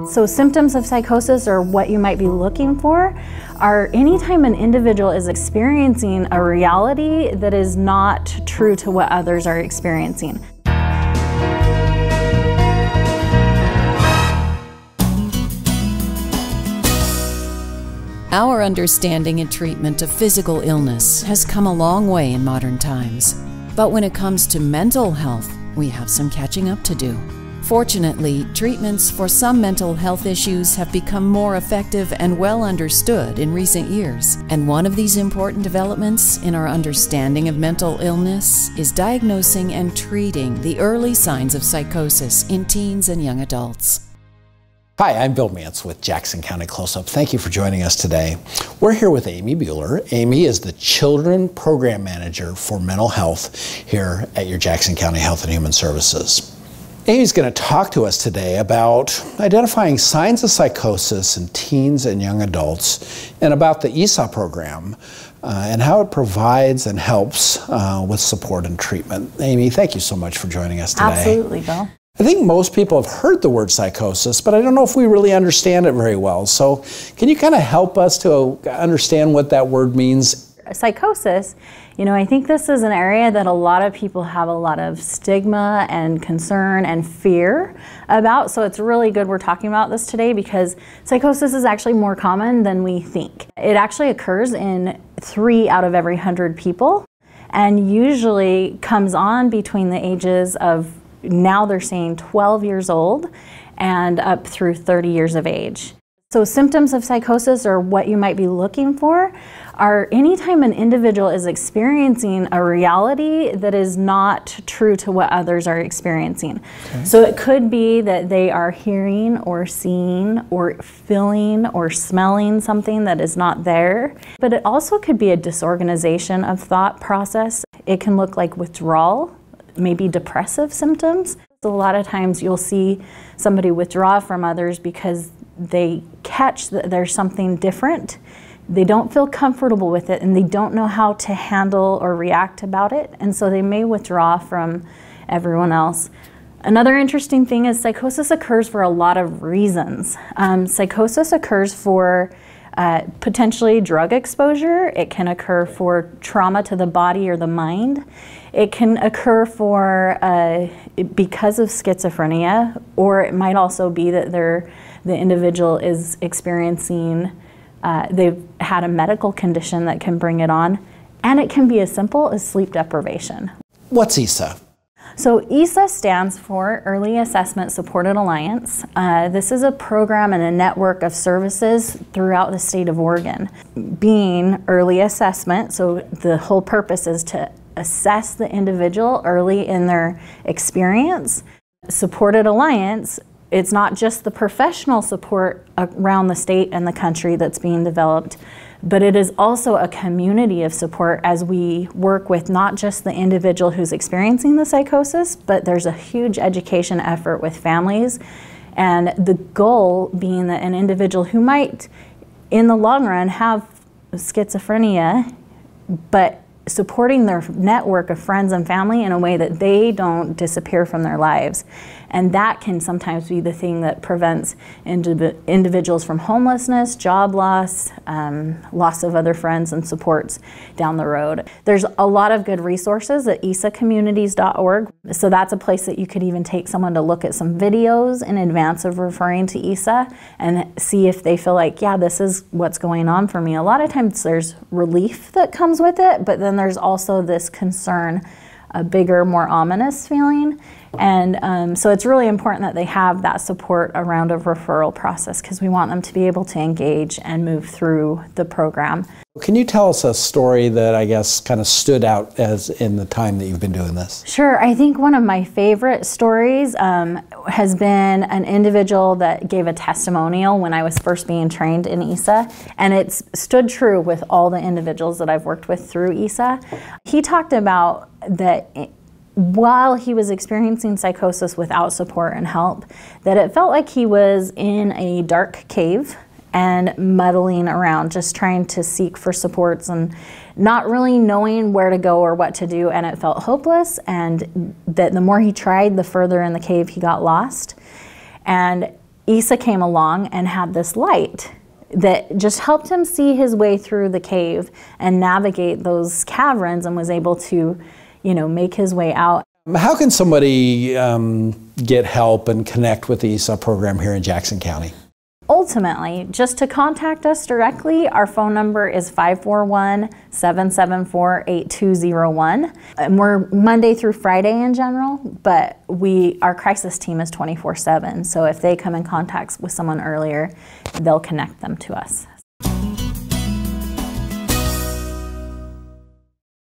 So symptoms of psychosis, or what you might be looking for, are anytime an individual is experiencing a reality that is not true to what others are experiencing. Our understanding and treatment of physical illness has come a long way in modern times. But when it comes to mental health, we have some catching up to do. Fortunately, treatments for some mental health issues have become more effective and well understood in recent years. And one of these important developments in our understanding of mental illness is diagnosing and treating the early signs of psychosis in teens and young adults. Hi, I'm Bill Mance with Jackson County Close-Up. Thank you for joining us today. We're here with Amy Bueller. Amy is the Children Program Manager for Mental Health here at your Jackson County Health and Human Services. Amy's going to talk to us today about identifying signs of psychosis in teens and young adults, and about the EASA program and how it provides and helps with support and treatment. Amy, thank you so much for joining us today. Absolutely, Bill. I think most people have heard the word psychosis, but I don't know if we really understand it very well. So can you kind of help us to understand what that word means? Psychosis, I think this is an area that a lot of people have a lot of stigma and concern and fear about. So it's really good we're talking about this today, because psychosis is actually more common than we think. It actually occurs in 3 out of every 100 people, and usually comes on between the ages of, now they're saying 12 years old and up through 30 years of age. So symptoms of psychosis, or what you might be looking for, are anytime an individual is experiencing a reality that is not true to what others are experiencing. Okay. So it could be that they are hearing or seeing or feeling or smelling something that is not there. But it also could be a disorganization of thought process. It can look like withdrawal, maybe depressive symptoms. A lot of times you'll see somebody withdraw from others because they catch that there's something different. They don't feel comfortable with it, and they don't know how to handle or react about it, and so they may withdraw from everyone else. Another interesting thing is psychosis occurs for a lot of reasons. Psychosis occurs for potentially drug exposure. It can occur for trauma to the body or the mind. It can occur for because of schizophrenia, or it might also be that the individual is experiencing, they've had a medical condition that can bring it on, and it can be as simple as sleep deprivation. What's EASA? So EASA stands for Early Assessment Supported Alliance. This is a program and a network of services throughout the state of Oregon. Being early assessment, so the whole purpose is to assess the individual early in their experience. Supported Alliance, it's not just the professional support around the state and the country that's being developed, but it is also a community of support as we work with not just the individual who's experiencing the psychosis, but there's a huge education effort with families, and the goal being that an individual who might, in the long run, have schizophrenia, but supporting their network of friends and family in a way that they don't disappear from their lives. And that can sometimes be the thing that prevents individuals from homelessness, job loss, loss of other friends and supports down the road. There's a lot of good resources at EASAcommunities.org. So that's a place that you could even take someone to look at some videos in advance of referring to EASA and see if they feel like, yeah, this is what's going on for me. A lot of times there's relief that comes with it, but then there's also this concern, a bigger, more ominous feeling. And so it's really important that they have that support around a referral process, because we want them to be able to engage and move through the program. Can you tell us a story that I guess kind of stood out as in the time that you've been doing this? Sure. I think one of my favorite stories has been an individual that gave a testimonial when I was first being trained in EASA, and it's stood true with all the individuals that I've worked with through EASA. He talked about that while he was experiencing psychosis without support and help, that it felt like he was in a dark cave and muddling around, just trying to seek for supports and not really knowing where to go or what to do, and it felt hopeless, and that the more he tried, the further in the cave he got lost. And EASA came along and had this light that just helped him see his way through the cave and navigate those caverns, and was able to, make his way out. How can somebody get help and connect with the EASA program here in Jackson County? Ultimately, just to contact us directly, our phone number is 541-774-8201. And we're Monday through Friday in general, but our crisis team is 24/7. So if they come in contact with someone earlier, they'll connect them to us.